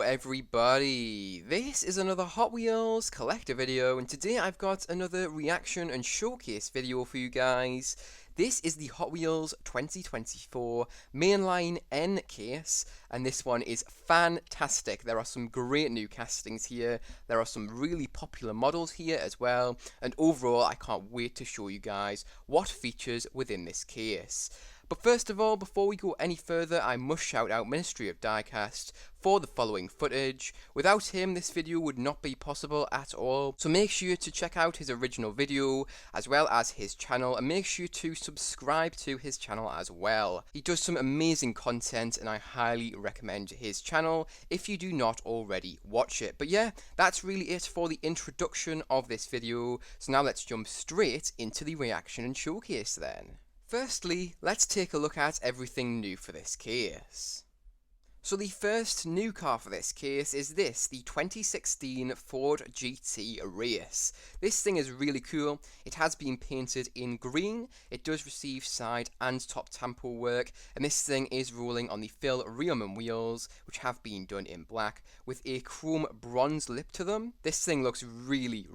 everybody, this is another Hot Wheels collector video, and today I've got another reaction and showcase video for you guys. This is the Hot Wheels 2024 Mainline N case, and this one is fantastic. There are some great new castings here, there are some really popular models here as well, and overall I can't wait to show you guys what features within this case. But first of all, before we go any further, I must shout out Ministry of Diecast for the following footage. Without him, this video would not be possible at all. So make sure to check out his original video, as well as his channel, and make sure to subscribe to his channel as well. He does some amazing content, and I highly recommend his channel if you do not already watch it. But yeah, that's really it for the introduction of this video. So now let's jump straight into the reaction and showcase then. Firstly, let's take a look at everything new for this case. So the first new car for this case is the 2016 Ford GT Race. This thing is really cool. It has been painted in green, it does receive side and top tampo work, and this thing is rolling on the Phil Riemann wheels, which have been done in black, with a chrome bronze lip to them. This thing looks really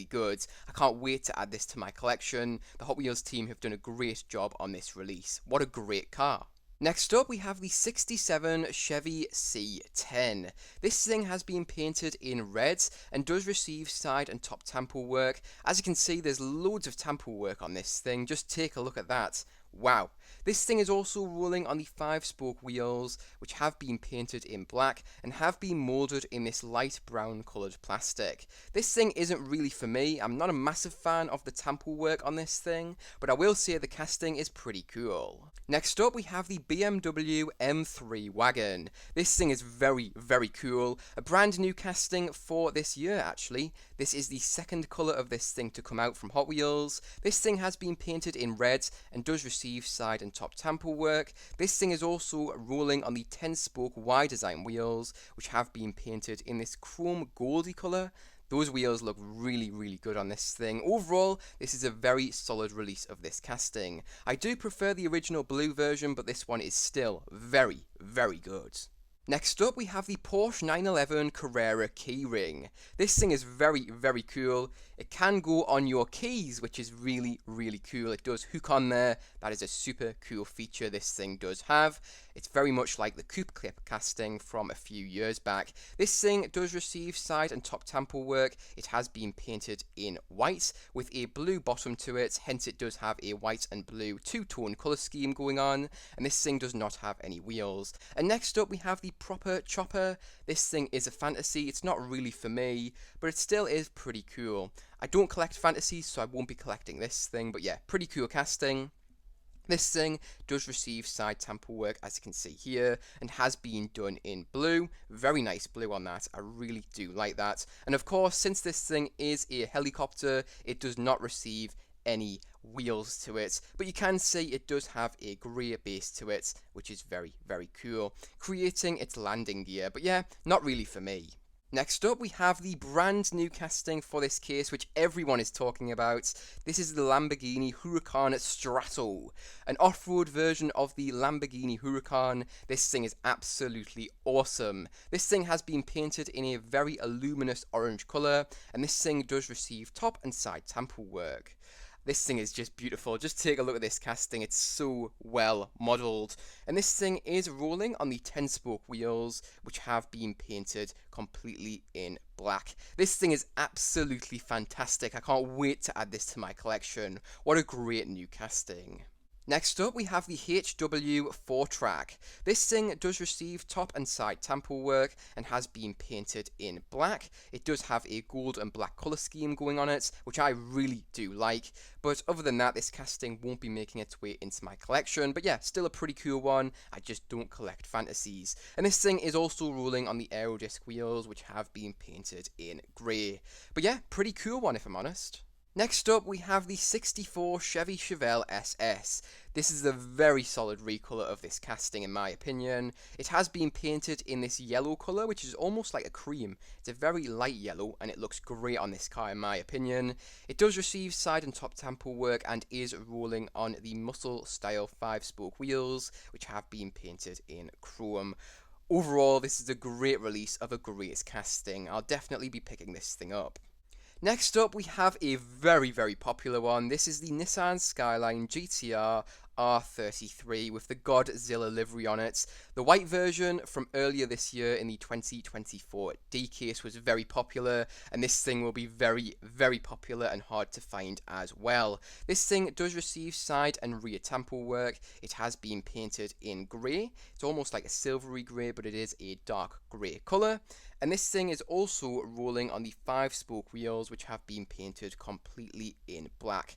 good. I can't wait to add this to my collection. The Hot Wheels team have done a great job on this release. What a great car. Next up, we have the 67 Chevy C10. This thing has been painted in red and does receive side and top tampo work. As you can see, there's loads of tampo work on this thing. Just take a look at that. Wow. This thing is also rolling on the 5-spoke wheels, which have been painted in black and have been moulded in this light brown coloured plastic. This thing isn't really for me. I'm not a massive fan of the tampo work on this thing, but I will say the casting is pretty cool. Next up, we have the BMW M3 wagon. This thing is very cool. A brand new casting for this year, actually. This is the second colour of this thing to come out from Hot Wheels. This thing has been painted in red and does receive side and top tampo work. This thing is also rolling on the 10-spoke Y design wheels, which have been painted in this chrome goldy colour. Those wheels look really good on this thing. Overall, this is a very solid release of this casting. I do prefer the original blue version, but this one is still very good. Next up, we have the Porsche 911 Carrera keyring. This thing is very cool. It can go on your keys, which is really cool. It does hook on there. That is a super cool feature this thing does have. It's very much like the coupe clip casting from a few years back. This thing does receive side and top tampo work. It has been painted in white with a blue bottom to it, hence it does have a white and blue two-tone colour scheme going on, and this thing does not have any wheels. And next up, we have the proper chopper. This thing is a fantasy. It's not really for me, but it still is pretty cool. I don't collect fantasies, so I won't be collecting this thing, but yeah, pretty cool casting. This thing does receive side tampo work, as you can see here, and has been done in blue. Very nice blue on that. I really do like that. And of course, since this thing is a helicopter, it does not receive any wheels to it, but you can see it does have a grey base to it, which is very cool, creating its landing gear. But yeah, not really for me. Next up, we have the brand new casting for this case, which everyone is talking about. This is the Lamborghini Huracan Strato, an off-road version of the Lamborghini Huracan. This thing is absolutely awesome. This thing has been painted in a very luminous orange colour, and this thing does receive top and side tampo work. This thing is just beautiful. Just take a look at this casting. It's so well modelled. And this thing is rolling on the 10-spoke wheels, which have been painted completely in black. This thing is absolutely fantastic. I can't wait to add this to my collection. What a great new casting. Next up, we have the HW 4-track. This thing does receive top and side tampo work and has been painted in black. It does have a gold and black colour scheme going on it, which I really do like. But other than that, this casting won't be making its way into my collection. But yeah, still a pretty cool one. I just don't collect fantasies. And this thing is also rolling on the Aerodisc wheels, which have been painted in grey. But yeah, pretty cool one if I'm honest. Next up, we have the 64 Chevy Chevelle SS. This is a very solid recolour of this casting in my opinion. It has been painted in this yellow colour, which is almost like a cream. It's a very light yellow and it looks great on this car in my opinion. It does receive side and top tampo work and is rolling on the muscle style 5-spoke wheels, which have been painted in chrome. Overall, this is a great release of a great casting. I'll definitely be picking this thing up. Next up, we have a very popular one. This is the Nissan Skyline GTR R33 with the Godzilla livery on it. The white version from earlier this year in the 2024 D-Case was very popular, and this thing will be very popular and hard to find as well. This thing does receive side and rear temple work. It has been painted in grey. It's almost like a silvery grey, but it is a dark grey colour. And this thing is also rolling on the 5-spoke wheels, which have been painted completely in black.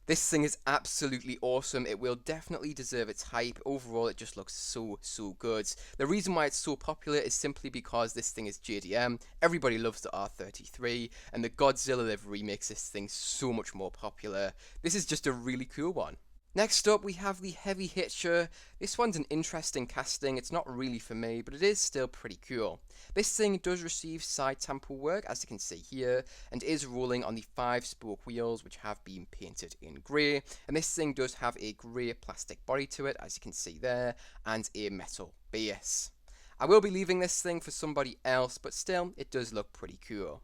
This thing is absolutely awesome. It will definitely deserve its hype. Overall, it just looks so good. The reason why it's so popular is simply because this thing is JDM. Everybody loves the R33, and the Godzilla livery makes this thing so much more popular. This is just a really cool one. Next up, we have the Heavy Hitcher. This one's an interesting casting. It's not really for me, but it is still pretty cool. This thing does receive side temple work, as you can see here, and is rolling on the 5-spoke wheels, which have been painted in grey. And this thing does have a grey plastic body to it, as you can see there, and a metal base. I will be leaving this thing for somebody else, but still, it does look pretty cool.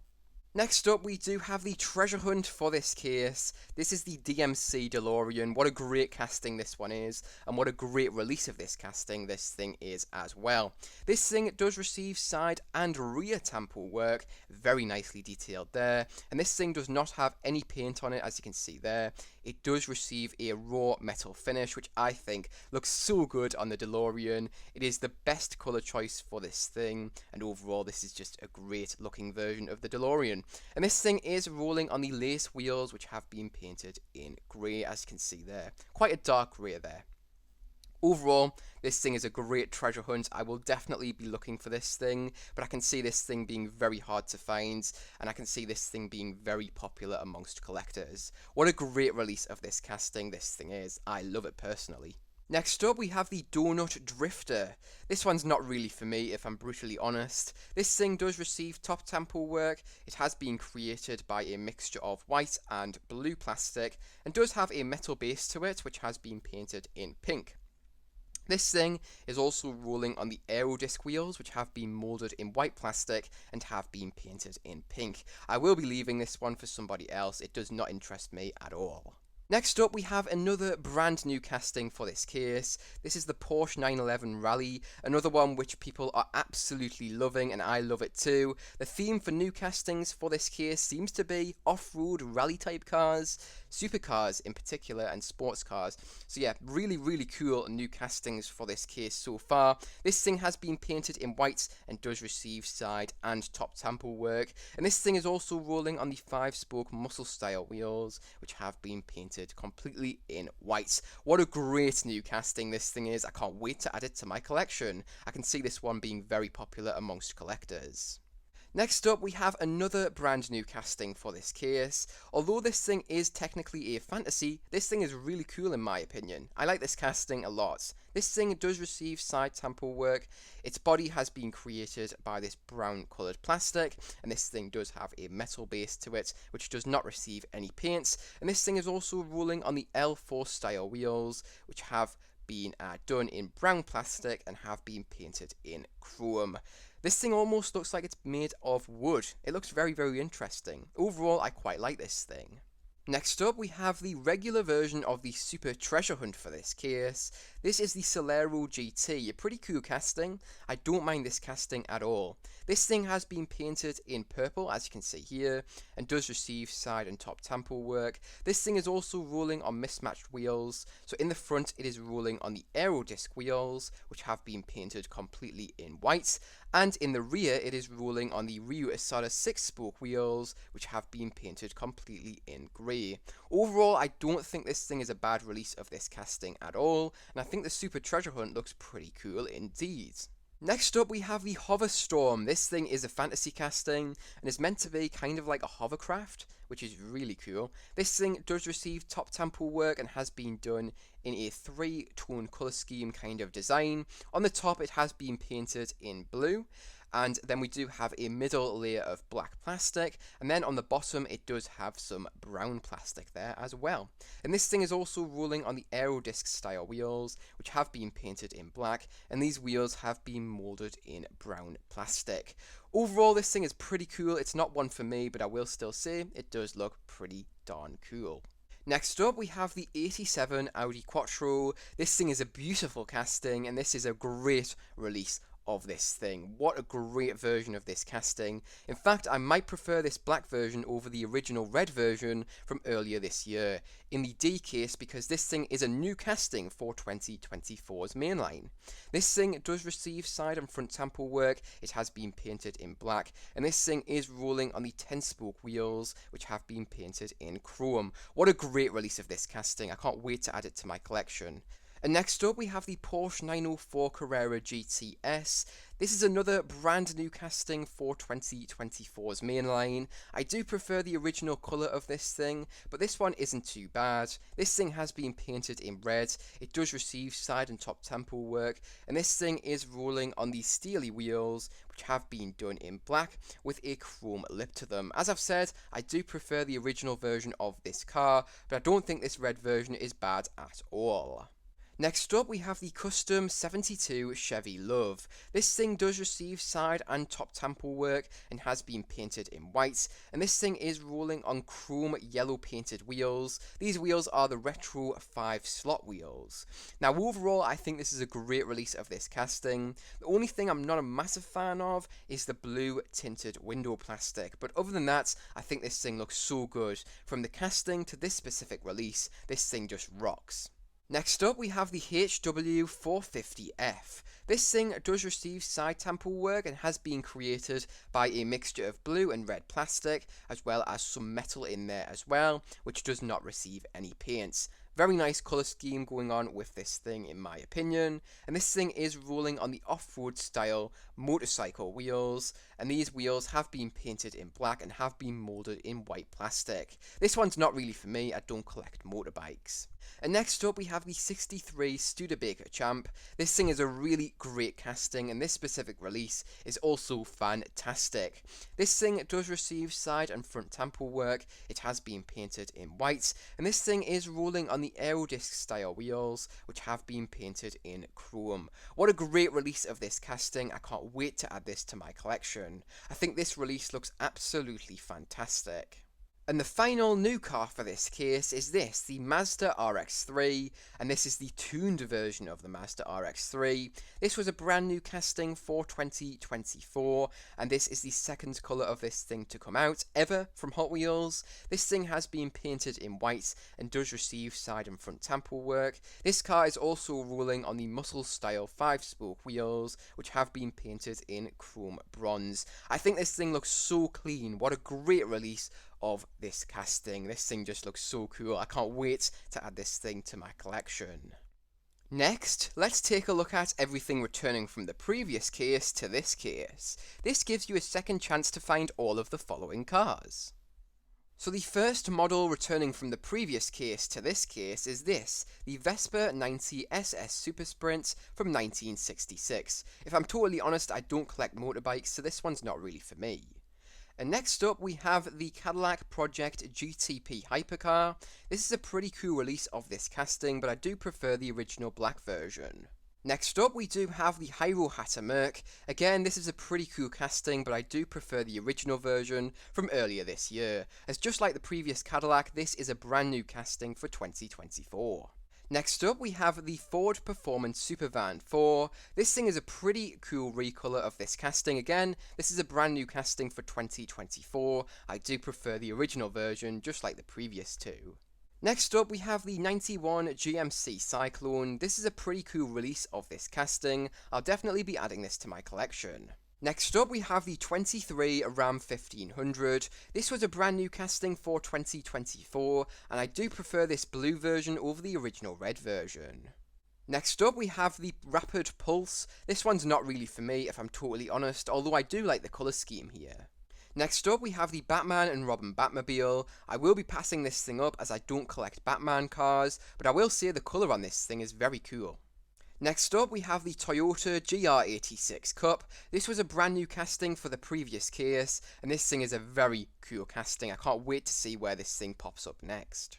Next up, we do have the treasure hunt for this case. This is the DMC DeLorean. What a great casting this one is, and what a great release of this casting this thing is as well. This thing does receive side and rear temple work, very nicely detailed there, and this thing does not have any paint on it, as you can see there. It does receive a raw metal finish, which I think looks so good on the DeLorean. It is the best colour choice for this thing, and overall this is just a great looking version of the DeLorean. And this thing is rolling on the lace wheels, which have been painted in grey, as you can see there. Quite a dark grey there. Overall, this thing is a great treasure hunt. I will definitely be looking for this thing, but I can see this thing being very hard to find, and I can see this thing being very popular amongst collectors. What a great release of this casting this thing is. I love it personally. Next up, we have the Donut Drifter. This one's not really for me, if I'm brutally honest. This thing does receive top temple work. It has been created by a mixture of white and blue plastic, and does have a metal base to it, which has been painted in pink. This thing is also rolling on the aerodisc wheels, which have been moulded in white plastic and have been painted in pink. I will be leaving this one for somebody else. It does not interest me at all. Next up, we have another brand new casting for this case. This is the Porsche 911 Rallye, another one which people are absolutely loving, and I love it too. The theme for new castings for this case seems to be off-road rally type cars, supercars in particular, and sports cars. So yeah, really cool new castings for this case so far. This thing has been painted in white and does receive side and top temple work, and this thing is also rolling on the 5-spoke muscle style wheels, which have been painted completely in white. What a great new casting this thing is. I can't wait to add it to my collection. I can see this one being very popular amongst collectors. Next up, we have another brand new casting for this case. Although this thing is technically a fantasy, this thing is really cool in my opinion. I like this casting a lot. This thing does receive side temple work. Its body has been created by this brown coloured plastic, and this thing does have a metal base to it, which does not receive any paints. And this thing is also rolling on the L4 style wheels, which have been done in brown plastic and have been painted in chrome. This thing almost looks like it's made of wood. It looks very interesting. Overall, I quite like this thing. Next up, we have the regular version of the Super Treasure Hunt for this case. This is the Solero GT, a pretty cool casting. I don't mind this casting at all. This thing has been painted in purple, as you can see here, and does receive side and top temple work. This thing is also rolling on mismatched wheels. So in the front, it is rolling on the aerodisc wheels, which have been painted completely in white. And in the rear, it is rolling on the Ryu Asada 6-spoke wheels, which have been painted completely in grey. Overall, I don't think this thing is a bad release of this casting at all, and I think the Super Treasure Hunt looks pretty cool indeed. Next up, we have the Hoverstorm. This thing is a fantasy casting, and is meant to be kind of like a hovercraft, which is really cool. This thing does receive top temple work and has been done in a 3-tone colour scheme kind of design. On the top, it has been painted in blue, and then we do have a middle layer of black plastic, and then on the bottom it does have some brown plastic there as well. And this thing is also rolling on the Aerodisc style wheels, which have been painted in black, and these wheels have been moulded in brown plastic. Overall, this thing is pretty cool. It's not one for me, but I will still say it does look pretty darn cool. Next up, we have the 87 Audi Quattro. This thing is a beautiful casting, and this is a great release of this thing. What a great version of this casting. In fact, I might prefer this black version over the original red version from earlier this year in the D case, because this thing is a new casting for 2024's mainline. This thing does receive side and front tamper work. It has been painted in black, and this thing is rolling on the 10-spoke wheels, which have been painted in chrome. What a great release of this casting. I can't wait to add it to my collection. And next up, we have the Porsche 904 Carrera GTS. This is another brand new casting for 2024's mainline. I do prefer the original colour of this thing, but this one isn't too bad. This thing has been painted in red. It does receive side and top tempo work, and this thing is rolling on these steely wheels, which have been done in black with a chrome lip to them. As I've said, I do prefer the original version of this car, but I don't think this red version is bad at all. Next up, we have the custom 72 Chevy Love. This thing does receive side and top tamper work and has been painted in white, and this thing is rolling on chrome yellow painted wheels. These wheels are the retro 5 slot wheels. Now overall, I think this is a great release of this casting. The only thing I'm not a massive fan of is the blue tinted window plastic, but other than that, I think this thing looks so good. From the casting to this specific release, this thing just rocks. Next up, we have the HW450F. This thing does receive side tamper work and has been created by a mixture of blue and red plastic, as well as some metal in there as well, which does not receive any paints. Very nice colour scheme going on with this thing in my opinion, and this thing is rolling on the off-road style motorcycle wheels, and these wheels have been painted in black and have been moulded in white plastic. This one's not really for me, I don't collect motorbikes. And next up we have the 63 Studebaker Champ. This thing is a really great casting, and this specific release is also fantastic. This thing does receive side and front tamper work. It has been painted in white, and this thing is rolling on the Aerodisc style wheels, which have been painted in chrome. What a great release of this casting. I can't wait to add this to my collection. I think this release looks absolutely fantastic. And the final new car for this case is this, the Mazda RX-3, and this is the tuned version of the Mazda RX-3. This was a brand new casting for 2024, and this is the second colour of this thing to come out ever from Hot Wheels. This thing has been painted in white and does receive side and front tamper work. This car is also rolling on the muscle style 5-spoke wheels, which have been painted in chrome bronze. I think this thing looks so clean. What a great release of this casting. This thing just looks so cool. I can't wait to add this thing to my collection. Next, let's take a look at everything returning from the previous case to this case. This gives you a second chance to find all of the following cars. So the first model returning from the previous case to this case is this, the Vespa 90 SS Super Sprint from 1966. If I'm totally honest, I don't collect motorbikes, so this one's not really for me. And next up we have the Cadillac Project GTP Hypercar. This is a pretty cool release of this casting, but I do prefer the original black version. Next up we do have the Hyro Hatter Merc. Again, this is a pretty cool casting, but I do prefer the original version from earlier this year, as just like the previous Cadillac, this is a brand new casting for 2024. Next up we have the Ford Performance Supervan 4. This thing is a pretty cool recolor of this casting. Again, this is a brand new casting for 2024. I do prefer the original version, just like the previous two. Next up we have the 91 GMC Cyclone. This is a pretty cool release of this casting. I'll definitely be adding this to my collection. Next up we have the 23 Ram 1500. This was a brand new casting for 2024, and I do prefer this blue version over the original red version. Next up we have the Rapid Pulse. This one's not really for me if I'm totally honest, although I do like the colour scheme here. Next up we have the Batman and Robin Batmobile. I will be passing this thing up as I don't collect Batman cars, but I will say the colour on this thing is very cool. Next up, we have the Toyota GR86 Cup. This was a brand new casting for the previous case, and this thing is a very cool casting. I can't wait to see where this thing pops up next.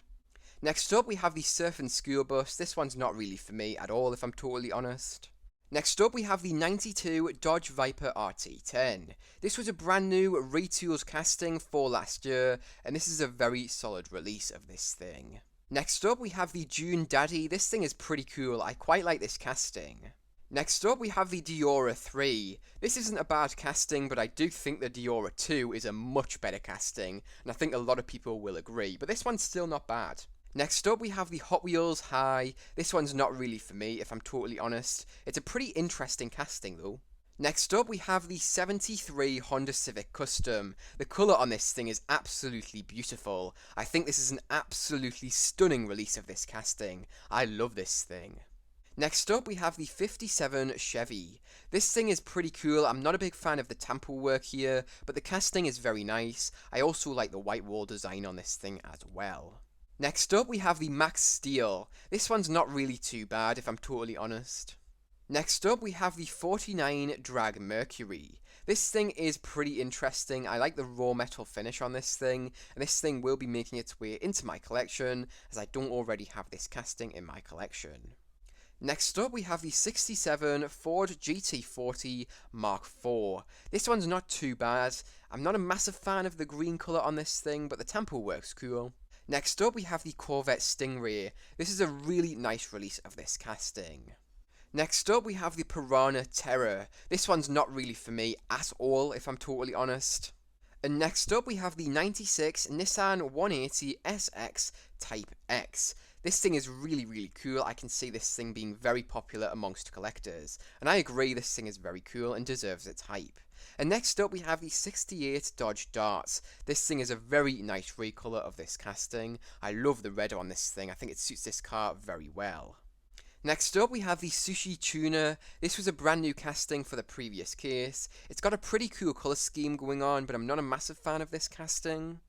Next up, we have the Surf and School Bus. This one's not really for me at all, if I'm totally honest. Next up, we have the 92 Dodge Viper RT10. This was a brand new retooled casting for last year, and this is a very solid release of this thing. Next up, we have the June Daddy. This thing is pretty cool. I quite like this casting. Next up, we have the R33. This isn't a bad casting, but I do think the R2 is a much better casting, and I think a lot of people will agree, but this one's still not bad. Next up, we have the Hot Wheels High. This one's not really for me, if I'm totally honest. It's a pretty interesting casting, though. Next up, we have the 73 Honda Civic Custom. The colour on this thing is absolutely beautiful. I think this is an absolutely stunning release of this casting. I love this thing. Next up, we have the 57 Chevy. This thing is pretty cool. I'm not a big fan of the tamper work here, but the casting is very nice. I also like the white wall design on this thing as well. Next up, we have the Max Steel. This one's not really too bad, if I'm totally honest. Next up, we have the 49 Drag Mercury. This thing is pretty interesting. I like the raw metal finish on this thing, and this thing will be making its way into my collection, as I don't already have this casting in my collection. Next up, we have the 67 Ford GT40 Mark IV. This one's not too bad. I'm not a massive fan of the green colour on this thing, but the tamper works cool. Next up, we have the Corvette Stingray. This is a really nice release of this casting. Next up, we have the Piranha Terror. This one's not really for me at all, if I'm totally honest. And next up, we have the 96 Nissan 180 SX Type X. This thing is really cool. I can see this thing being very popular amongst collectors. And I agree, this thing is very cool and deserves its hype. And next up, we have the 68 Dodge Dart. This thing is a very nice recolor of this casting. I love the red on this thing. I think it suits this car very well. Next up, we have the Sushi Tuner. This was a brand new casting for the previous case. It's got a pretty cool colour scheme going on, but I'm not a massive fan of this casting.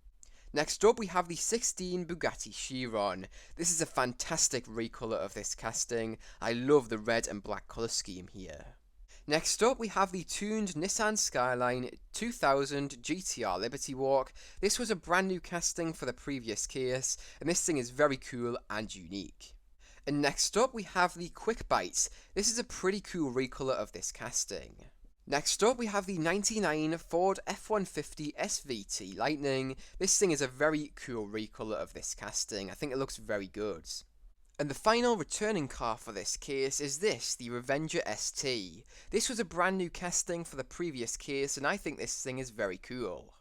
Next up, we have the 16 Bugatti Chiron. This is a fantastic recolor of this casting. I love the red and black colour scheme here. Next up, we have the tuned Nissan Skyline 2000 GTR Liberty Walk. This was a brand new casting for the previous case, and this thing is very cool and unique. And next up, we have the Quick Bites. This is a pretty cool recolor of this casting. Next up, we have the 99 Ford F-150 SVT Lightning. This thing is a very cool recolor of this casting. I think it looks very good. And the final returning car for this case is this, the Revenger ST. This was a brand new casting for the previous case, and I think this thing is very cool.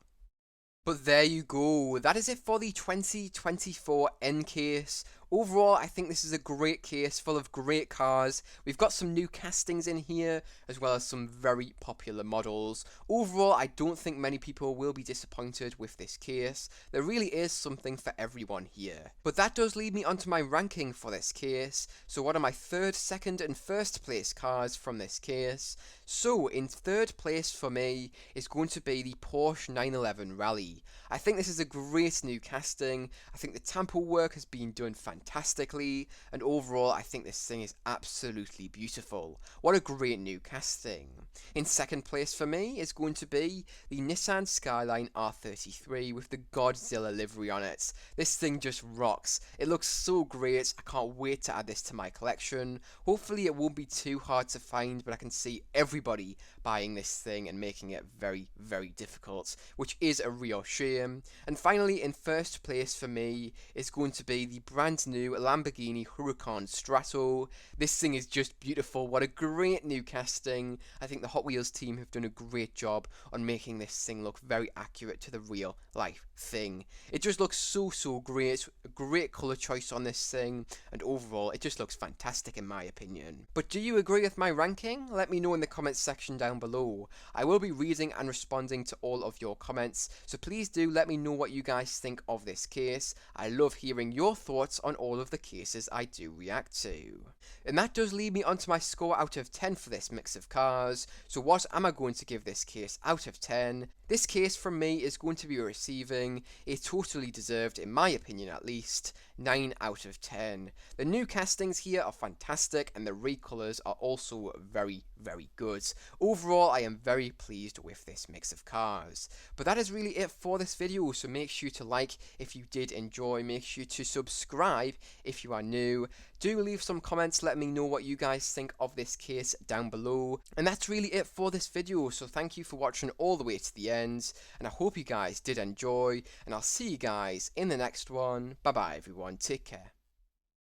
But there you go, that is it for the 2024 N case. Overall, I think this is a great case full of great cars. We've got some new castings in here, as well as some very popular models. Overall, I don't think many people will be disappointed with this case. There really is something for everyone here. But that does lead me onto my ranking for this case. So what are my third, second and first place cars from this case? So in third place for me is going to be the Porsche 911 Rallye. I think this is a great new casting. I think the tamper work has been done fantastically, and overall I think this thing is absolutely beautiful. What a great new casting. In second place for me is going to be the Nissan Skyline R33 with the Godzilla livery on it. This thing just rocks. It looks so great. I can't wait to add this to my collection. Hopefully it won't be too hard to find, but I can see everybody buying this thing and making it very difficult, which is a real shame. And finally, in first place for me is going to be the brand new Lamborghini Huracan Strato. This thing is just beautiful. What a great new casting. I think the Hot Wheels team have done a great job on making this thing look very accurate to the real life thing. It just looks so great. A great colour choice on this thing, and overall it just looks fantastic in my opinion. But do you agree with my ranking? Let me know in the comments section down below. I will be reading and responding to all of your comments, so please do let me know what you guys think of this case. I love hearing your thoughts on all of the cases I do react to. And that does lead me onto my score out of 10 for this mix of cars. So what am I going to give this case out of 10? This case from me is going to be receiving a totally deserved, in my opinion at least, 9 out of 10. The new castings here are fantastic and the recolors are also very, very good. Overall, I am very pleased with this mix of cars. But that is really it for this video, so make sure to like if you did enjoy, make sure to subscribe if you are new. Do leave some comments, let me know what you guys think of this case down below. And that's really it for this video, so thank you for watching all the way to the end, and I hope you guys did enjoy, and I'll see you guys in the next one. Bye bye everyone, take care.